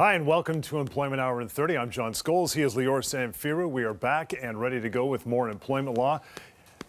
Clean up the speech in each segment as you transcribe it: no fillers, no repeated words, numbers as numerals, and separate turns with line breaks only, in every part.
Hi, and welcome to Employment Hour in 30. I'm John Scholes. He is Lior Samfiru. We are back and ready to go with more employment law.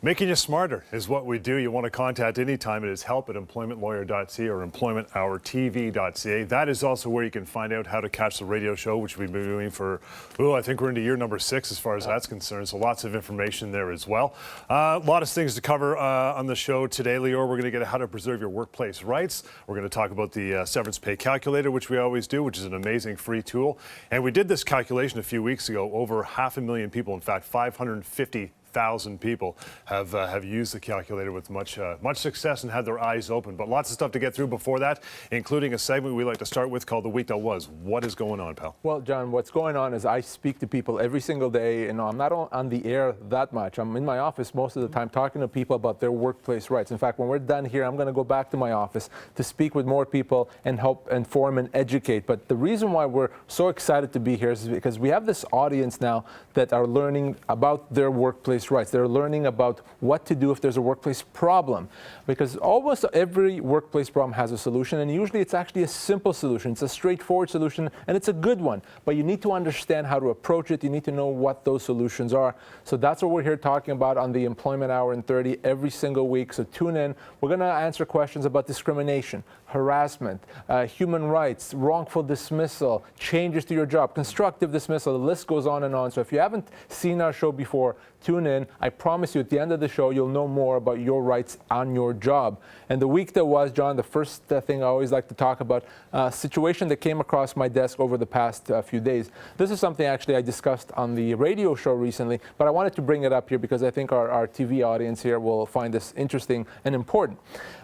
Making you smarter is what we do. You want to contact anytime. It is help@employmentlawyer.ca or employmenthourtv.ca. That is also where you can find out how to catch the radio show, which we've been doing for, I think we're into year number 6 as far as that's concerned. So lots of information there as well. A lot of things to cover on the show today, Lior. We're going to get how to preserve your workplace rights. We're going to talk about the Severance Pay Calculator, which we always do, which is an amazing free tool. And we did this calculation a few weeks ago. Over 500,000 people, in fact, 550,000 people have used the calculator with much success and had their eyes open. But lots of stuff to get through before that, including a segment we like to start with called The Week That Was. What is going on, pal?
Well, John, what's going on is I speak to people every single day. I'm not on the air that much. I'm in my office most of the time talking to people about their workplace rights. In fact, when we're done here, I'm going to go back to my office to speak with more people and help inform and educate. But the reason why we're so excited to be here is because we have this audience now that are learning about their workplace rights. They're learning about what to do if there's a workplace problem, because almost every workplace problem has a solution, and usually it's actually a simple solution. It's a straightforward solution, and it's a good one, but you need to understand how to approach it. You need to know what those solutions are. So that's what we're here talking about on the Employment Hour in 30 every single week. So tune in. We're going to answer questions about discrimination, harassment, human rights, wrongful dismissal, changes to your job, constructive dismissal. The list goes on and on. So if you haven't seen our show before, tune in. I promise you at the end of the show, you'll know more about your rights on your job. And the week that was, John, the first thing I always like to talk about, a situation that came across my desk over the past few days. This is something actually I discussed on the radio show recently, but I wanted to bring it up here because I think our TV audience here will find this interesting and important.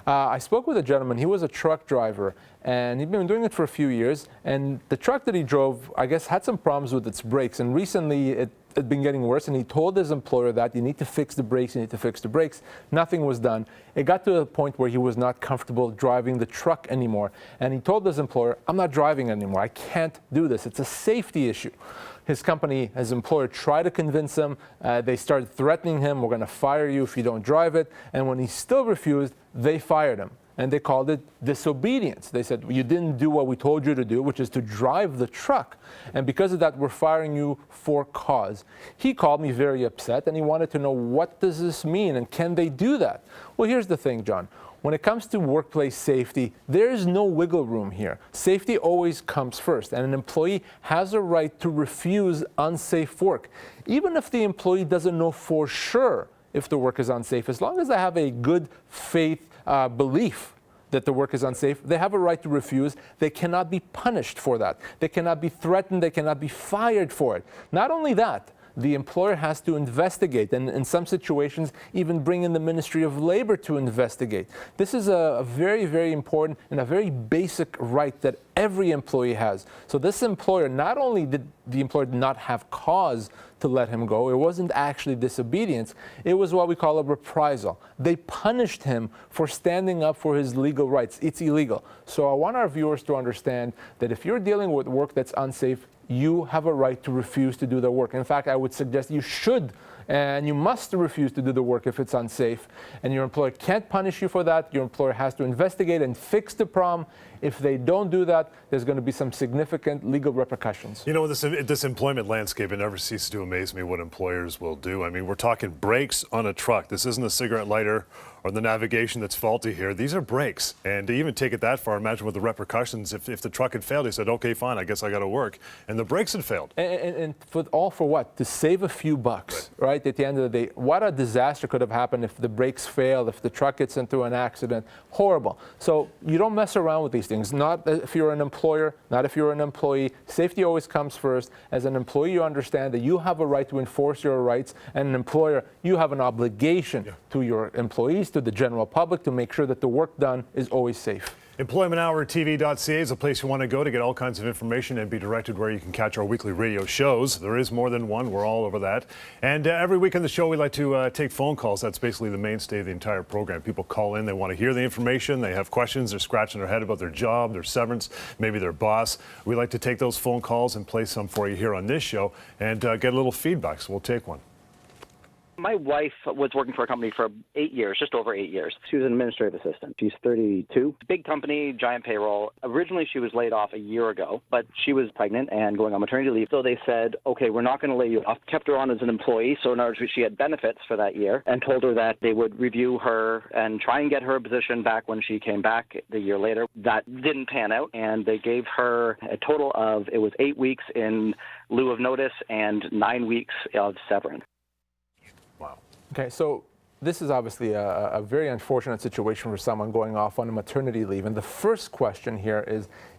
I spoke with a gentleman. He was a truck driver, and he'd been doing it for a few years. And the truck that he drove, I guess, had some problems with its brakes. And recently, it had been getting worse. And he told his employer that you need to fix the brakes, you need to fix the brakes. Nothing was done. It got to a point where he was not comfortable driving the truck anymore. And he told his employer, I'm not driving anymore. I can't do this. It's a safety issue. His company, his employer, tried to convince him. They started threatening him, we're going to fire you if you don't drive it. And when he still refused, they fired him. And they called it disobedience. They said, you didn't do what we told you to do, which is to drive the truck. And because of that, we're firing you for cause. He called me very upset, and he wanted to know, what does this mean, and can they do that? Well, here's the thing, John. When it comes to workplace safety, there is no wiggle room here. Safety always comes first, and an employee has a right to refuse unsafe work, even if the employee doesn't know for sure if the work is unsafe. As long as they have a good faith belief that the work is unsafe, they have a right to refuse. They cannot be punished for that. They cannot be threatened. They cannot be fired for it. Not only that, the employer has to investigate, and in some situations, even bring in the Ministry of Labor to investigate. This is a very, very important and a very basic right that every employee has. So this employer, not only did the employer not have cause to let him go, it wasn't actually disobedience, it was what we call a reprisal. They punished him for standing up for his legal rights. It's illegal. So I want our viewers to understand that if you're dealing with work that's unsafe, you have a right to refuse to do the work. In fact, I would suggest you should and you must refuse to do the work if it's unsafe. And your employer can't punish you for that. Your employer has to investigate and fix the problem. If they don't do that, there's going to be some significant legal repercussions.
You know, this employment landscape, it never ceases to amaze me what employers will do. I mean, we're talking brakes on a truck. This isn't a cigarette lighter or the navigation that's faulty here. These are brakes. And to even take it that far, imagine what the repercussions. If the truck had failed, he said, okay, fine, I guess I got to work. And the brakes had failed.
And for what? To save a few bucks, right? At the end of the day, what a disaster could have happened if the brakes failed, if the truck gets into an accident. Horrible. So you don't mess around with these things. Not if you're an employer, not if you're an employee. Safety always comes first. As an employee, you understand that you have a right to enforce your rights. And an employer, you have an obligation to your employees, to the general public, to make sure that the work done is always safe.
EmploymentHourTV.ca is a place you want to go to get all kinds of information and be directed where you can catch our weekly radio shows. There is more than one. We're all over that. And every week on the show, we like to take phone calls. That's basically the mainstay of the entire program. People call in. They want to hear the information. They have questions. They're scratching their head about their job, their severance, maybe their boss. We like to take those phone calls and play some for you here on this show and get a little feedback. So we'll take one.
My wife was working for a company for 8 years, just over 8 years. She was an administrative assistant. She's 32. Big company, giant payroll. Originally, she was laid off a year ago, but she was pregnant and going on maternity leave. So they said, okay, we're not going to lay you off. Kept her on as an employee, so in order to, she had benefits for that year, and told her that they would review her and try and get her a position back when she came back the year later. That didn't pan out, and they gave her a total of, it was 8 weeks in lieu of notice and 9 weeks of severance.
Wow.
Okay, so this is obviously a very unfortunate situation for someone going off on a maternity leave. And the first question here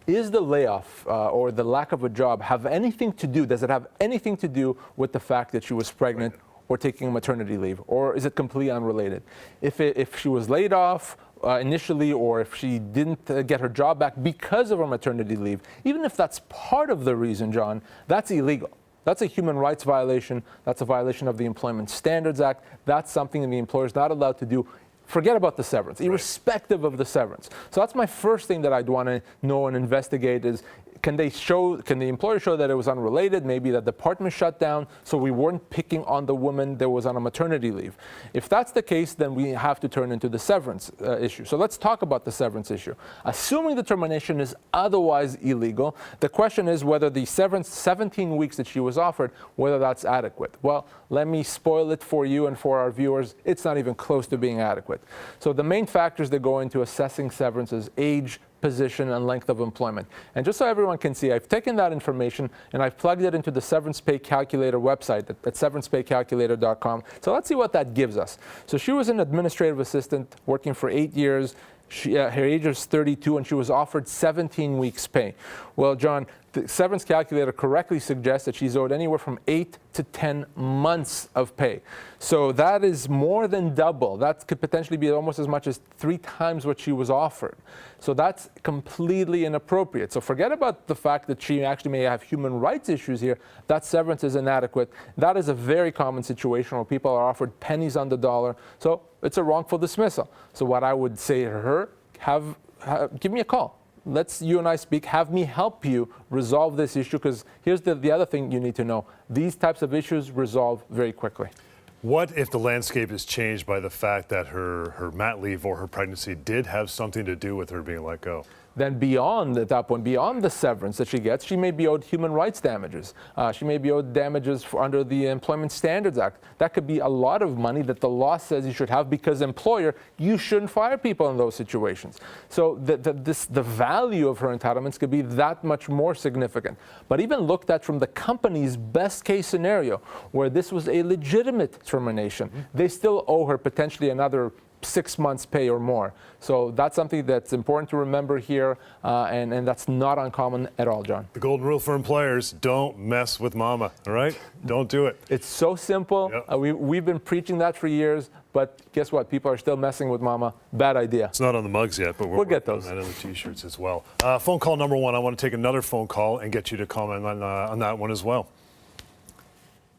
is the layoff or the lack of a job have anything to do, does it have anything to do with the fact that she was pregnant or taking maternity leave? Or is it completely unrelated? If she was laid off initially, or if she didn't get her job back because of her maternity leave, even if that's part of the reason, John, that's illegal. That's a human rights violation. That's a violation of the Employment Standards Act. That's something that the employer is not allowed to do. Forget about the severance, irrespective of the severance. So that's my first thing that I'd want to know and investigate is, can the employer show that it was unrelated, maybe that department shut down, so we weren't picking on the woman that was on a maternity leave? If that's the case, then we have to turn into the severance issue. So let's talk about the severance issue. Assuming the termination is otherwise illegal, the question is whether the severance, 17 weeks that she was offered, whether that's adequate. Well, let me spoil it for you and for our viewers. It's not even close to being adequate. So the main factors that go into assessing severance is age, position, and length of employment. And just so everyone can see, I've taken that information and I've plugged it into the Severance Pay Calculator website at severancepaycalculator.com. So let's see what that gives us. So she was an administrative assistant working for 8 years. Her age was 32 and she was offered 17 weeks pay. Well, John, the Severance Calculator correctly suggests that she's owed anywhere from 8 to 10 months of pay. So that is more than double. That could potentially be almost as much as 3 times what she was offered. So that's completely inappropriate. So forget about the fact that she actually may have human rights issues here. That severance is inadequate. That is a very common situation where people are offered pennies on the dollar. So it's a wrongful dismissal. So what I would say to her, give me a call. Let's, you and I speak, have me help you resolve this issue, because here's the other thing you need to know. These types of issues resolve very quickly.
What if the landscape is changed by the fact that her mat leave or her pregnancy did have something to do with her being let go?
Then beyond at that point, beyond the severance that she gets, she may be owed human rights damages. She may be owed damages under the Employment Standards Act. That could be a lot of money that the law says you should have, because employer, you shouldn't fire people in those situations. So the value of her entitlements could be that much more significant. But even looked at from the company's best case scenario, where this was a legitimate termination, they still owe her potentially another 6 months pay or more. So that's something that's important to remember here, and that's not uncommon at all, John.
The golden rule for employers: don't mess with mama, all right? Don't do it.
It's so simple.
Yep.
We've been preaching that for years, but guess what? People are still messing with mama. Bad idea.
It's not on the mugs yet, but we'll
get those.
And on the t-shirts as well. Phone call number 1. I want to take another phone call and get you to comment on that one as well.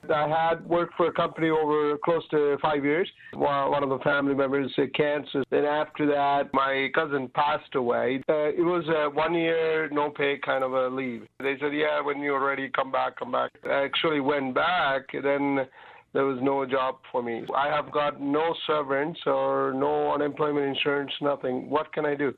I had worked for a company over close to 5 years. One of the family members had cancer. Then after that, my cousin passed away. It was a 1 year, no pay kind of a leave. They said, yeah, when you're ready, come back, come back. I actually went back, then there was no job for me. I have got no severance or no unemployment insurance, nothing. What can I do?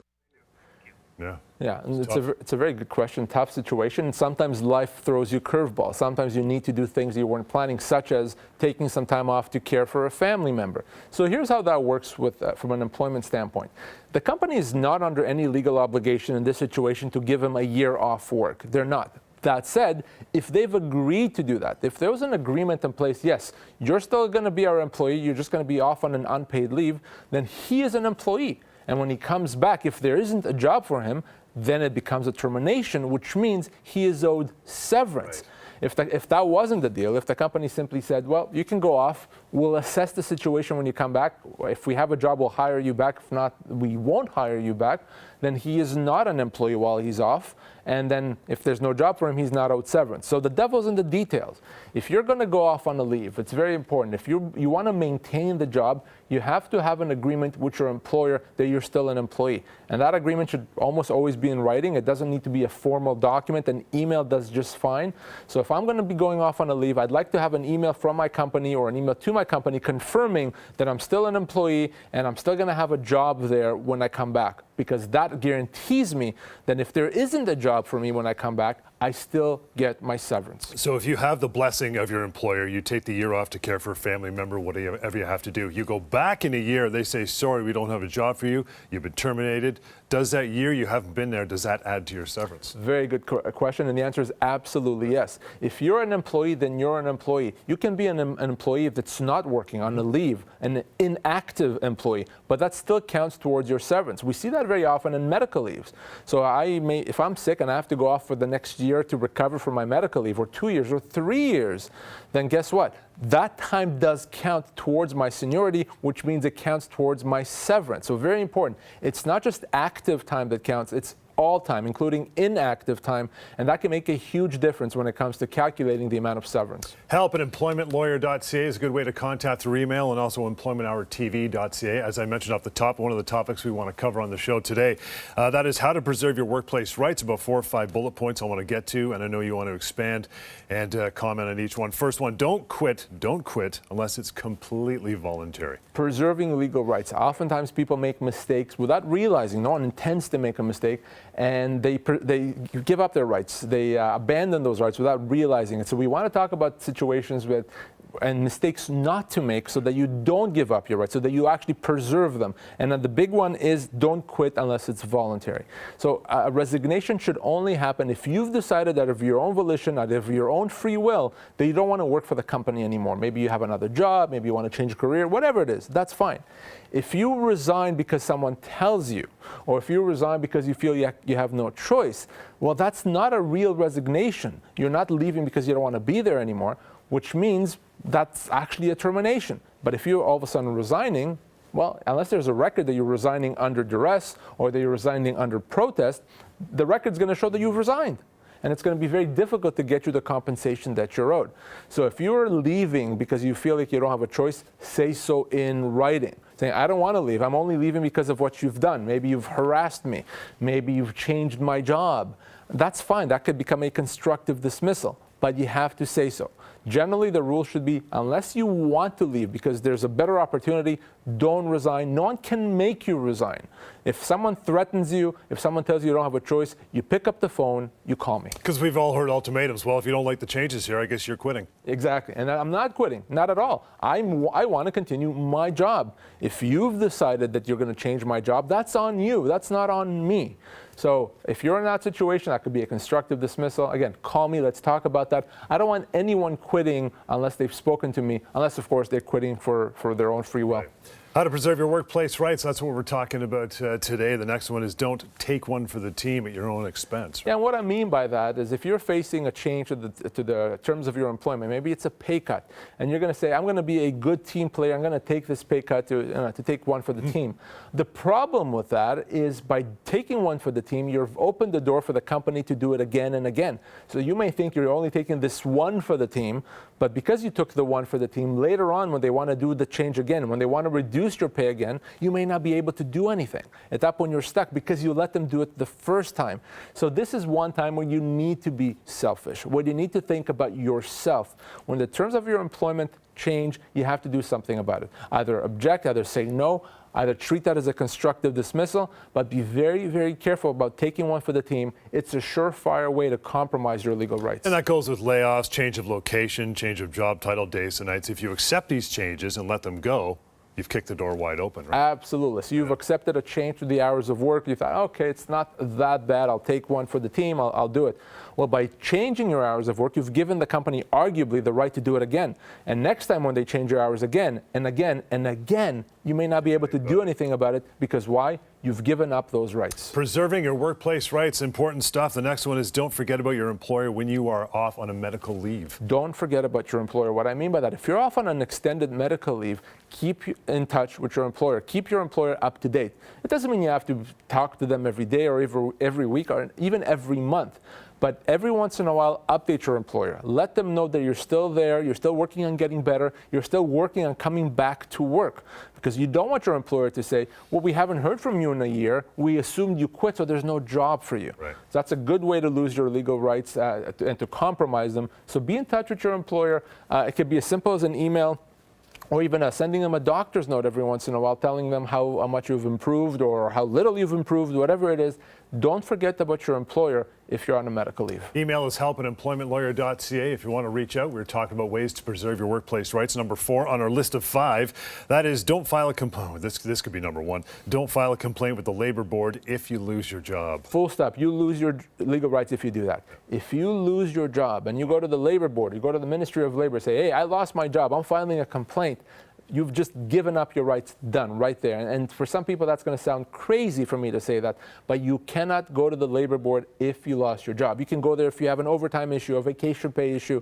Yeah, and it's a very good question. Tough situation. Sometimes life throws you curveballs. Sometimes you need to do things you weren't planning, such as taking some time off to care for a family member. So here's how that works from an employment standpoint. The company is not under any legal obligation in this situation to give them a year off work. They're not. That said, if they've agreed to do that, if there was an agreement in place, yes, you're still going to be our employee, you're just going to be off on an unpaid leave, then he is an employee. And when he comes back, if there isn't a job for him, then it becomes a termination, which means he is owed severance. Right. If that wasn't the deal, if the company simply said, well, you can go off, we'll assess the situation when you come back. If we have a job, we'll hire you back. If not, we won't hire you back. Then he is not an employee while he's off. And then if there's no job for him, he's not owed severance. So the devil's in the details. If you're going to go off on a leave, it's very important. If you want to maintain the job, you have to have an agreement with your employer that you're still an employee. And that agreement should almost always be in writing. It doesn't need to be a formal document. An email does just fine. So if I'm going to be going off on a leave, I'd like to have an email from my company or an email to my my company confirming that I'm still an employee and I'm still going to have a job there when I come back, because that guarantees me that if there isn't a job for me when I come back, I still get my severance.
So if you have the blessing of your employer, you take the year off to care for a family member, whatever you have to do. You go back in a year, they say, sorry, we don't have a job for you. You've been terminated. Does that year you haven't been there, does that add to your severance?
Very good question, and the answer is absolutely yes. If you're an employee, then you're an employee. You can be an employee that's not working, on a leave, an inactive employee, but that still counts towards your severance. We see that very often in medical leaves. So if I'm sick and I have to go off for the next year to recover from my medical leave, or 2 years or 3 years, then guess what? That time does count towards my seniority, which means it counts towards my severance. So very important. It's not just active time that counts, it's all time, including inactive time, and that can make a huge difference when it comes to calculating the amount of severance.
Help at employmentlawyer.ca is a good way to contact through email, and also employmenthourtv.ca. As I mentioned off the top, one of the topics we want to cover on the show today, that is how to preserve your workplace rights. About 4 or 5 bullet points I want to get to, and I know you want to expand and comment on each one. First one, don't quit unless it's completely voluntary.
Preserving legal rights. Oftentimes people make mistakes without realizing. No one intends to make a mistake, and they give up their rights. They abandon those rights without realizing it. So we want to talk about situations and mistakes not to make, so that you don't give up your rights, so that you actually preserve them. And then the big one is don't quit unless it's voluntary. So a resignation should only happen if you've decided out of your own volition, out of your own free will, that you don't want to work for the company anymore. Maybe you have another job, maybe you want to change career, whatever it is, that's fine. If you resign because someone tells you, or if you resign because you feel you have no choice, well, that's not a real resignation. You're not leaving because you don't want to be there anymore, which means that's actually a termination. But if you're all of a sudden resigning, well, unless there's a record that you're resigning under duress or that you're resigning under protest, the record's going to show that you've resigned. And it's going to be very difficult to get you the compensation that you're owed. So if you're leaving because you feel like you don't have a choice, say so in writing. Saying, I don't want to leave. I'm only leaving because of what you've done. Maybe you've harassed me. Maybe you've changed my job. That's fine. That could become a constructive dismissal. But you have to say so. Generally, the rule should be, unless you want to leave because there's a better opportunity, don't resign. No one can make you resign. If someone threatens you, if someone tells you you don't have a choice, you pick up the phone, you call me.
Because we've all heard ultimatums. Well, if you don't like the changes here, I guess you're quitting.
Exactly. And I'm not quitting. Not at all. I want to continue my job. If you've decided that you're going to change my job, that's on you. That's not on me. So if you're in that situation, that could be a constructive dismissal. Again, call me. Let's talk about that. I don't want anyone quitting unless they've spoken to me, unless, of course, they're quitting for their own free will.
Right. How to preserve your workplace rights. That's what we're talking about today. The next one is don't take one for the team at your own expense. Right?
Yeah, and what I mean by that is if you're facing a change to the terms of your employment, maybe it's a pay cut, and you're going to say, I'm going to be a good team player, I'm going to take this pay cut to take one for the team. The problem with that is by taking one for the team, you've opened the door for the company to do it again and again. So you may think you're only taking this one for the team, but because you took the one for the team, later on when they want to do the change again, when they want to reduce your pay again, you may not be able to do anything. At that point, you're stuck because you let them do it the first time. So this is one time where you need to be selfish, where you need to think about yourself. When the terms of your employment change, you have to do something about it. Either object, either say no, either treat that as a constructive dismissal, but be very, very careful about taking one for the team. It's a surefire way to compromise your legal rights.
And that goes with layoffs, change of location, change of job title, days and nights. If you accept these changes and let them go, you've kicked the door wide open, right?
Absolutely. So you've accepted a change to the hours of work. You thought, okay, it's not that bad. I'll take one for the team. I'll do it. Well, by changing your hours of work, you've given the company arguably the right to do it again. And next time when they change your hours again and again and again, you may not be able to do anything about it because why? You've given up those rights.
Preserving your workplace rights, important stuff. The next one is don't forget about your employer when you are off on a medical leave.
Don't forget about your employer. What I mean by that, if you're off on an extended medical leave, keep in touch with your employer. Keep your employer up to date. It doesn't mean you have to talk to them every day or every week or even every month. But every once in a while, update your employer. Let them know that you're still there, you're still working on getting better, you're still working on coming back to work. Because you don't want your employer to say, well, we haven't heard from you in a year, we assumed you quit, so there's no job for you.
Right.
So that's a good way to lose your legal rights and to compromise them. So be in touch with your employer. It could be as simple as an email. or even sending them a doctor's note every once in a while telling them how much you've improved or how little you've improved, whatever it is. Don't forget about your employer if you're on a medical leave.
Email us help@employmentlawyer.ca if you want to reach out. We're talking about ways to preserve your workplace rights. Number 4 on our list of 5, that is don't file a complaint. This could be number 1. Don't file a complaint with the Labor Board if you lose your job.
Full stop. You lose your legal rights if you do that. If you lose your job and you go to the Labor Board, you go to the Ministry of Labor, say, hey, I lost my job, I'm filing a complaint. You've just given up your rights, done, right there. And for some people, that's going to sound crazy for me to say that, but you cannot go to the Labor Board if you lost your job. You can go there if you have an overtime issue, a vacation pay issue,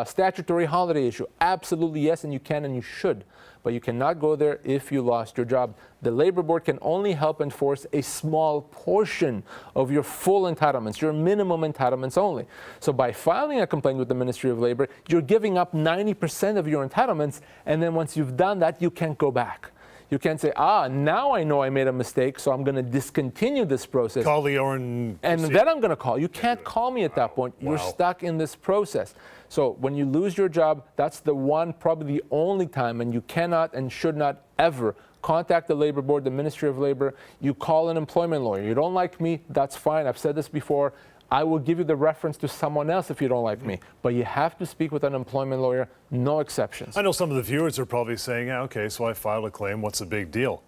statutory holiday issue. Absolutely, yes, and you can and you should. But you cannot go there if you lost your job. The Labor Board can only help enforce a small portion of your full entitlements, your minimum entitlements only. So by filing a complaint with the Ministry of Labor, you're giving up 90% of your entitlements, and then once you've done that, you can't go back. You can't say, now I know I made a mistake, so I'm going to discontinue this process.
Call Lior and
then I'm going to call. You can't call me at that point. You're stuck in this process. So when you lose your job, that's the one, probably the only time, and you cannot and should not ever contact the Labor Board, the Ministry of Labor. You call an employment lawyer. You don't like me, that's fine. I've said this before. I will give you the reference to someone else if you don't like me. But you have to speak with an employment lawyer, no exceptions.
I know some of the viewers are probably saying, okay, so I filed a claim. What's the big deal?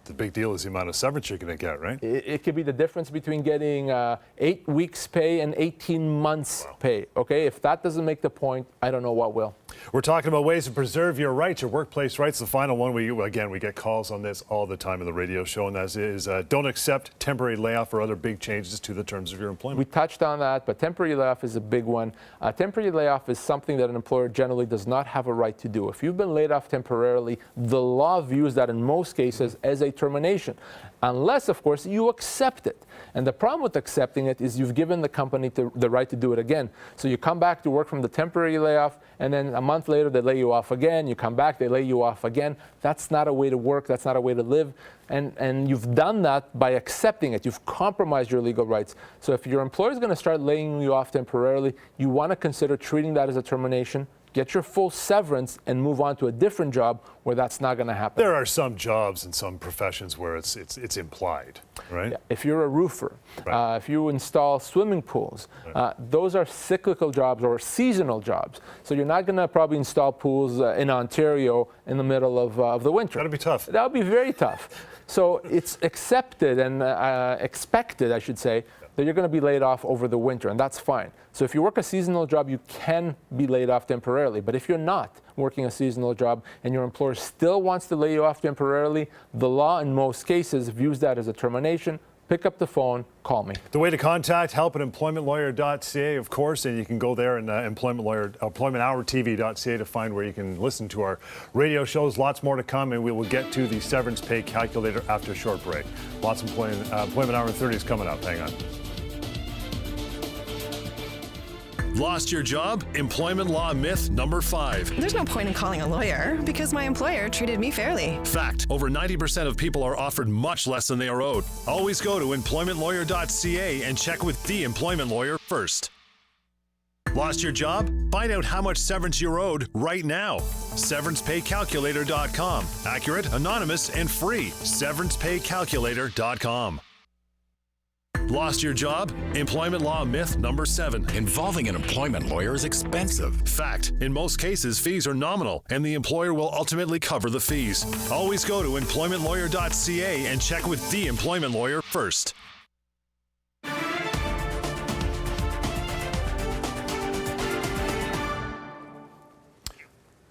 The big deal is the amount of severance you're going to get, right?
It could be the difference between getting 8 weeks pay and 18 months pay. Okay, if that doesn't make the point, I don't know what will.
We're talking about ways to preserve your rights, your workplace rights. The final one, we get calls on this all the time in the radio show, and that is don't accept temporary layoff or other big changes to the terms of your employment.
We touched on that, but temporary layoff is a big one. Temporary layoff is something that an employer generally does not have a right to do. If you've been laid off temporarily, the law views that in most cases as a termination, unless, of course, you accept it. And the problem with accepting it is you've given the company the right to do it again. So you come back to work from the temporary layoff, and then a month later they lay you off again. You come back, they lay you off again. That's not a way to work. That's not a way to live. And you've done that by accepting it. You've compromised your legal rights. So if your employer is going to start laying you off temporarily, you want to consider treating that as a termination. Get your full severance and move on to a different job where that's not going to happen.
There are some jobs and some professions where it's implied, right?
Yeah. If you're a roofer,
Right.
if you install swimming pools, those are cyclical jobs or seasonal jobs. So you're not going to probably install pools in Ontario in the middle of the winter.
That'd be tough.
That would be very tough. So it's accepted and expected, I should say, that you're going to be laid off over the winter, and that's fine. So if you work a seasonal job, you can be laid off temporarily. But if you're not working a seasonal job and your employer still wants to lay you off temporarily, the law in most cases views that as a termination. Pick up the phone, call me.
The way to contact, help@employmentlawyer.ca, of course, and you can go there and employmenthourtv.ca to find where you can listen to our radio shows. Lots more to come, and we will get to the Severance Pay Calculator after a short break. Lots of Employment Hour in 30 is coming up. Hang on.
Lost your job? Employment law myth number 5.
There's no point in calling a lawyer because my employer treated me fairly.
Fact, over 90% of people are offered much less than they are owed. Always go to employmentlawyer.ca and check with the employment lawyer first. Lost your job? Find out how much severance you're owed right now. SeverancePayCalculator.com. Accurate, anonymous, and free. SeverancePayCalculator.com. Lost your job? Employment law myth number 7.
Involving an employment lawyer is expensive.
Fact, in most cases, fees are nominal, and the employer will ultimately cover the fees. Always go to employmentlawyer.ca and check with the employment lawyer first.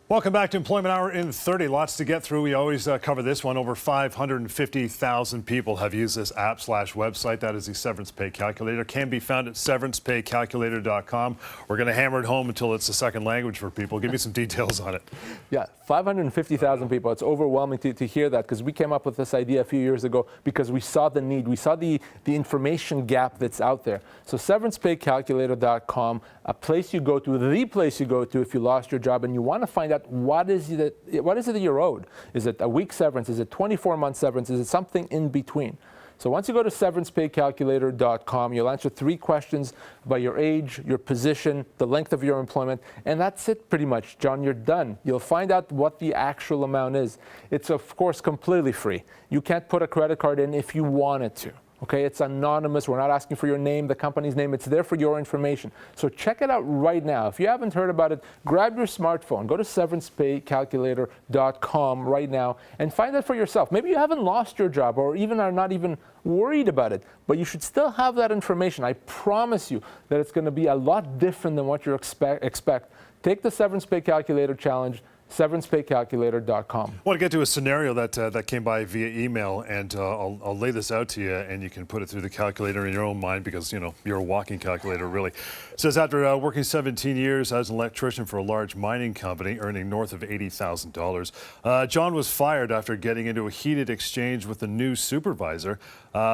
Welcome back to Employment Hour in 30. Lots to get through. We always cover this one. Over 550,000 people have used this app/website. That is the Severance Pay Calculator. Can be found at severancepaycalculator.com. We're going to hammer it home until it's a second language for people. Give me some details on it.
Yeah, 550,000 people. It's overwhelming to hear that, because we came up with this idea a few years ago because we saw the need. We saw the information gap that's out there. So severancepaycalculator.com, a place you go to, the place you go to if you lost your job and you want to find out what is it that you're owed. Is it a week severance? Is it 24-month severance? Is it something in between? So once you go to severancepaycalculator.com, you'll answer 3 questions about your age, your position, the length of your employment, and that's it pretty much, John. You're done. You'll find out what the actual amount is. It's, of course, completely free. You can't put a credit card in if you wanted to. Okay, it's anonymous. We're not asking for your name, the company's name. It's there for your information. So check it out right now. If you haven't heard about it, grab your smartphone, go to severancepaycalculator.com right now and find out for yourself. Maybe you haven't lost your job or even are not even worried about it, but you should still have that information. I promise you that it's going to be a lot different than what you expect. Take the Severance Pay Calculator Challenge. SeverancePayCalculator.com.
I want to get to a scenario that came by via email, and I'll lay this out to you, and you can put it through the calculator in your own mind because, you know, you're a walking calculator, really. It says, after working 17 years as an electrician for a large mining company, earning north of $80,000, John was fired after getting into a heated exchange with the new supervisor.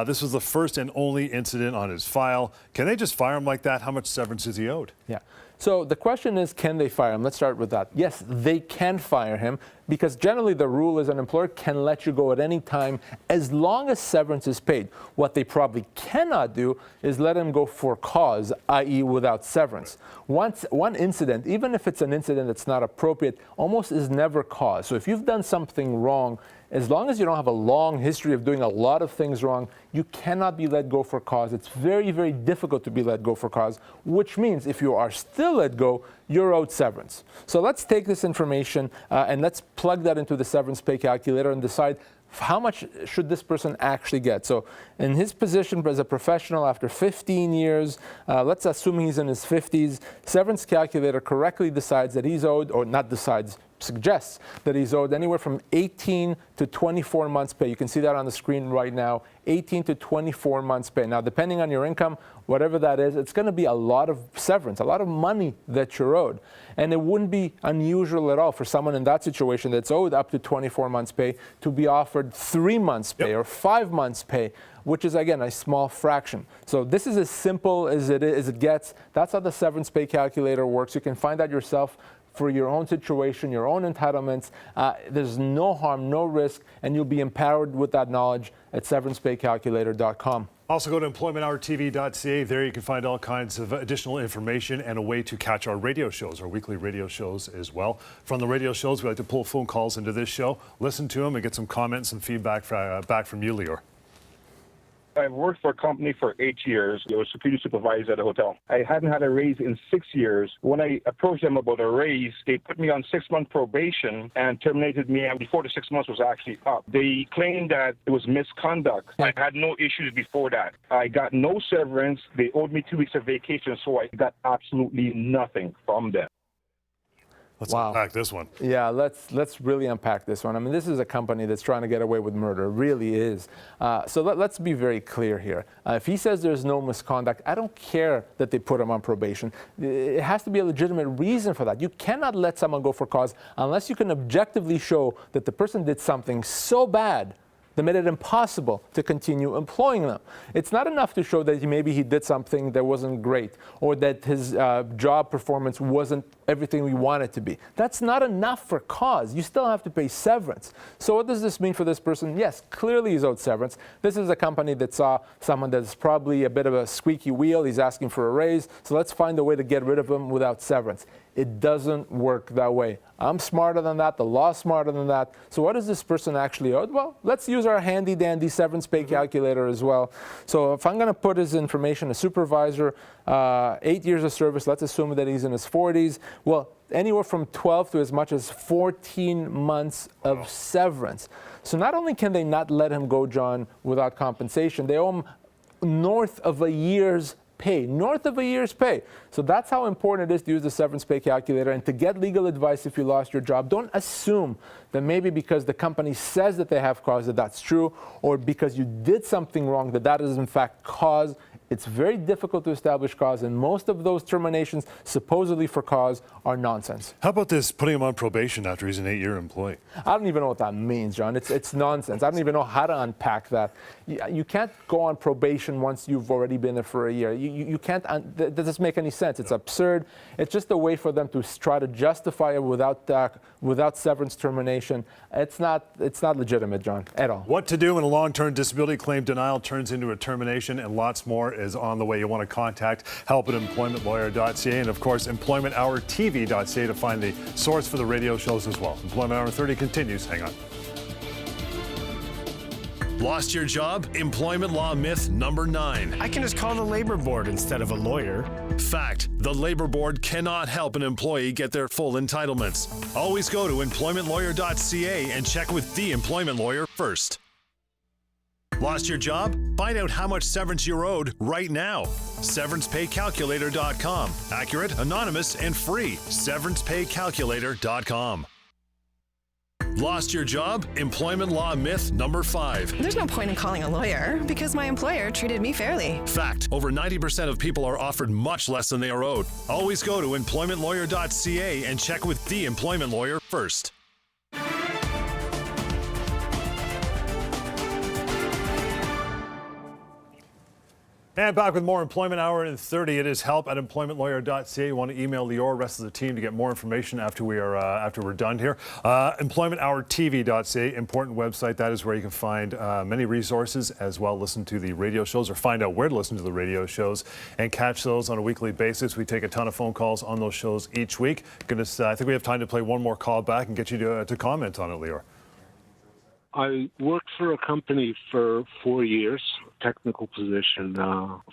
This was the first and only incident on his file. Can they just fire him like that? How much severance is he owed?
Yeah. So the question is, can they fire him? Let's start with that. Yes, they can fire him because generally the rule is an employer can let you go at any time as long as severance is paid. What they probably cannot do is let him go for cause, i.e. without severance. One incident, even if it's an incident that's not appropriate, almost is never cause. So if you've done something wrong, as long as you don't have a long history of doing a lot of things wrong, you cannot be let go for cause. It's very, very difficult to be let go for cause, which means if you are still let go, you're owed severance. So let's take this information and let's plug that into the Severance Pay Calculator and decide how much should this person actually get. So in his position as a professional after 15 years, let's assume he's in his 50s, Severance Calculator correctly decides that he's owed, or not decides, suggests that he's owed anywhere from 18 to 24 months pay. You can see that on the screen right now, 18 to 24 months pay. Now, depending on your income, whatever that is, it's going to be a lot of severance, a lot of money that you're owed. And it wouldn't be unusual at all for someone in that situation that's owed up to 24 months pay to be offered 3 months pay or 5 months pay, which is, again, a small fraction. So this is as simple as it gets. That's how the Severance Pay Calculator works. You can find out yourself for your own situation, your own entitlements. There's no harm, no risk, and you'll be empowered with that knowledge at severancepaycalculator.com.
Also go to employmenthourtv.ca. There you can find all kinds of additional information and a way to catch our radio shows, our weekly radio shows as well. From the radio shows, we like to pull phone calls into this show, listen to them, and get some comments and feedback back from you, Lior.
I've worked for a company for 8 years. I was superior supervisor at a hotel. I hadn't had a raise in 6 years. When I approached them about a raise, they put me on 6-month probation and terminated me before the 6 months was actually up. They claimed that it was misconduct. I had no issues before that. I got no severance. They owed me 2 weeks of vacation, so I got absolutely nothing from them.
Let's unpack this one.
Yeah, let's really unpack this one. I mean, this is a company that's trying to get away with murder. It really is. So let's be very clear here. If he says there's no misconduct, I don't care that they put him on probation. It has to be a legitimate reason for that. You cannot let someone go for cause unless you can objectively show that the person did something so bad that made it impossible to continue employing them. It's not enough to show that maybe he did something that wasn't great or that his job performance wasn't everything we want it to be. That's not enough for cause. You still have to pay severance. So what does this mean for this person? Yes, clearly he's owed severance. This is a company that saw someone that's probably a bit of a squeaky wheel. He's asking for a raise. So let's find a way to get rid of him without severance. It doesn't work that way. I'm smarter than that. The law's smarter than that. So what is this person actually owed? Well, let's use our handy dandy Severance Pay Calculator as well. So if I'm going to put his information, a supervisor, 8 years of service, let's assume that he's in his 40s. Well, anywhere from 12 to as much as 14 months of severance. So not only can they not let him go, John, without compensation, they owe him north of a year's pay, north of a year's pay. So that's how important it is to use the Severance Pay Calculator and to get legal advice if you lost your job. Don't assume that maybe because the company says that they have cause that that's true, or because you did something wrong that is in fact cause. It's very difficult to establish cause, and most of those terminations, supposedly for cause, are nonsense.
How about this, putting him on probation after he's an 8-year employee?
I don't even know what that means, John. It's nonsense. I don't even know how to unpack that. You can't go on probation once you've already been there for a year. You can't. That doesn't make any sense. It's absurd. It's just a way for them to try to justify it without severance termination. It's not legitimate, John, at all.
What to do when a long-term disability claim denial turns into a termination, and lots more is on the way. You want to contact help@employmentlawyer.ca, and of course employmenthourtv.ca to find the source for the radio shows as well. Employment Hour 30 continues. Hang on.
Lost your job? Employment law myth number 9.
I can just call the labor board instead of a lawyer.
Fact: the labor board cannot help an employee get their full entitlements. Always go to employmentlawyer.ca and check with the employment lawyer first. Lost your job? Find out how much severance you're owed right now. SeverancePayCalculator.com. Accurate, anonymous, and free. SeverancePayCalculator.com. Lost your job? Employment law myth number 5.
There's no point in calling a lawyer because my employer treated me fairly.
Fact: over 90% of people are offered much less than they are owed. Always go to employmentlawyer.ca and check with the employment lawyer first.
And back with more Employment Hour in 30. It is help@employmentlawyer.ca. You want to email Lior, rest of the team, to get more information after we're done here. Employmenthourtv.ca, important website. That is where you can find many resources, as well listen to the radio shows or find out where to listen to the radio shows and catch those on a weekly basis. We take a ton of phone calls on those shows each week. Goodness, I think we have time to play one more call back and get you to comment on it, Lior.
I worked for a company for 4 years, technical position,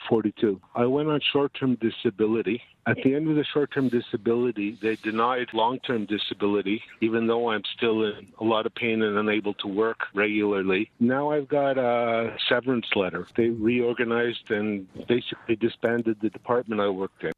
42. I went on short-term disability. At the end of the short-term disability, they denied long-term disability, even though I'm still in a lot of pain and unable to work regularly. Now I've got a severance letter. They reorganized and basically disbanded the department I worked in.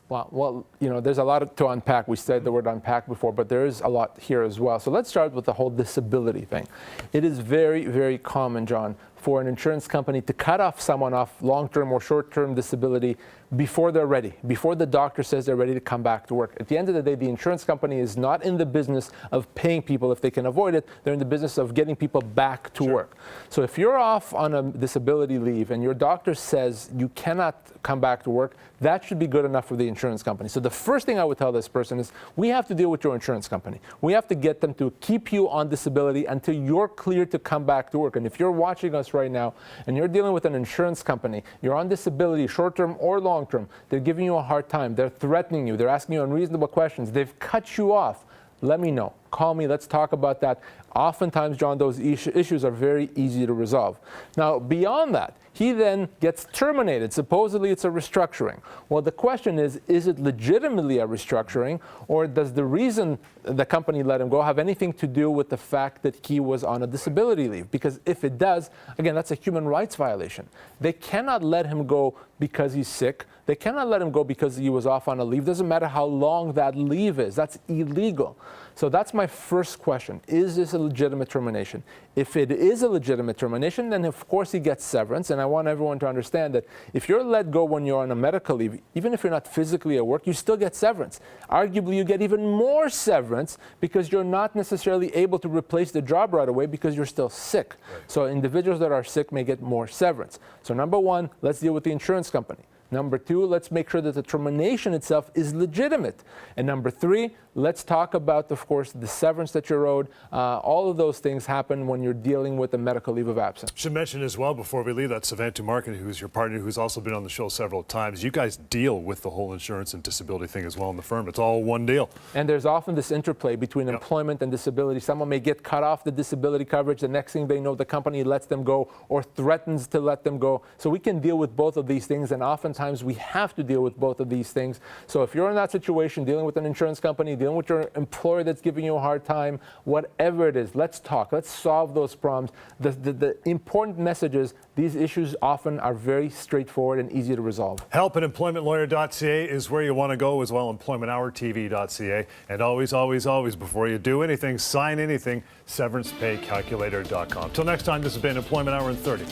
Well, there's a lot to unpack. We said the word unpack before, but there is a lot here as well. So let's start with the whole disability thing. It is very, very common, John, for an insurance company to cut off someone off long-term or short-term disability before they're ready, before the doctor says they're ready to come back to work. At the end of the day, the insurance company is not in the business of paying people if they can avoid it. They're in the business of getting people back to work. So if you're off on a disability leave and your doctor says you cannot come back to work, that should be good enough for the insurance company. So the first thing I would tell this person is, we have to deal with your insurance company. We have to get them to keep you on disability until you're cleared to come back to work. And if you're watching us right now and you're dealing with an insurance company, you're on disability, short-term or long-term, they're giving you a hard time, they're threatening you, they're asking you unreasonable questions, they've cut you off, let me know. Call me, let's talk about that. Oftentimes, John, those issues are very easy to resolve. Now, beyond that, he then gets terminated. Supposedly, it's a restructuring. Well, the question is it legitimately a restructuring, or does the reason the company let him go have anything to do with the fact that he was on a disability leave? Because if it does, again, that's a human rights violation. They cannot let him go because he's sick. They cannot let him go because he was off on a leave. Doesn't matter how long that leave is. That's illegal. So that's my first question. Is this a legitimate termination? If it is a legitimate termination, then of course he gets severance. And I want everyone to understand that if you're let go when you're on a medical leave, even if you're not physically at work, you still get severance. Arguably, you get even more severance because you're not necessarily able to replace the job right away because you're still sick. Right. So individuals that are sick may get more severance. So number one, let's deal with the insurance company. Number two, let's make sure that the termination itself is legitimate. And number three, let's talk about, of course, the severance that you're owed. All of those things happen when you're dealing with a medical leave of absence.
Should mention as well, before we leave, that Tumarkin, who's your partner, who's also been on the show several times. You guys deal with the whole insurance and disability thing as well in the firm. It's all one deal.
And there's often this interplay between employment and disability. Someone may get cut off the disability coverage. The next thing they know, the company lets them go or threatens to let them go. So we can deal with both of these things, and oftentimes we have to deal with both of these things. So if you're in that situation, dealing with an insurance company, dealing with your employer that's giving you a hard time, whatever it is, let's talk. Let's solve those problems. The important message is these issues often are very straightforward and easy to resolve.
Help@employmentlawyer.ca is where you want to go as well. Employmenthourtv.ca. And always, always, always, before you do anything, sign anything, SeverancePayCalculator.com. Till next time, this has been Employment Hour in 30.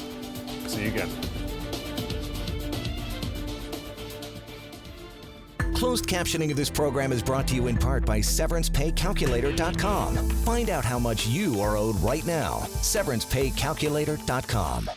See you again.
Closed captioning of this program is brought to you in part by SeverancePayCalculator.com. Find out how much you are owed right now. SeverancePayCalculator.com.